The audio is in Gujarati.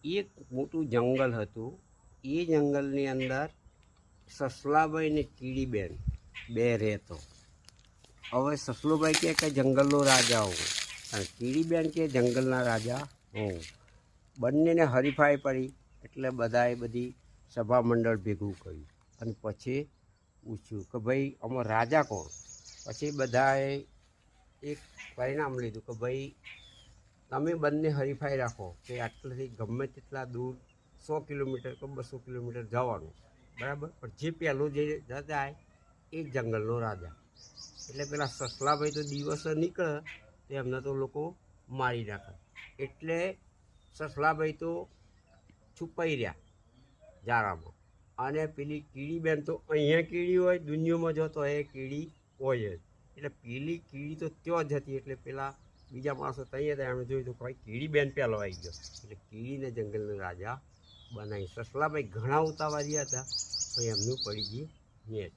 એક મોટું જંગલ હતું. એ જંગલની અંદર સસલાભાઈ ને કીડીબેન બે રહેતો. હવે સસલુભાઈ કહે કે જંગલનો રાજા હું અને કીડીબેન કે જંગલના રાજા હું. બંનેને હરીફાઈ પડી એટલે બધાએ બધી સભા મંડળ ભેગું કર્યું અને પછી પૂછ્યું કે ભાઈ આમાં રાજા કોણ. પછી બધાએ એક પરિણામ લીધું કે ભાઈ તમે બંને હરીફાઈ રાખો કે આટલેથી ગમે તેટલા દૂર 100 કિલોમીટર કે 200 કિલોમીટર જવાનું, બરાબર, પણ જે પહેલું જે જાય એ જંગલનો રાજા. એટલે પેલા સસલાભાઈ તો દિવસે નીકળે તો એમને તો લોકો મારી નાખે. એટલે સસલાભાઈ તો છુપાઈ રહ્યા જારામાં. અને પેલી કીડીબેન તો અહીંયા કીડી હોય, દુનિયામાં જો તો એ કીડી હોય જ. એટલે પેલી કીડી તો ત્યાં જ હતી. એટલે પેલા બીજા માણસો ત્યાં હતા, એમણે જોયું તો ભાઈ કીડીબેન પહેલો આવી ગયો. એટલે કીડીને જંગલનો રાજા બનાવી. સસલાભાઈ ઘણા ઉતાવળિયા હતા, પણ એમનું પડી ગયું મેચ.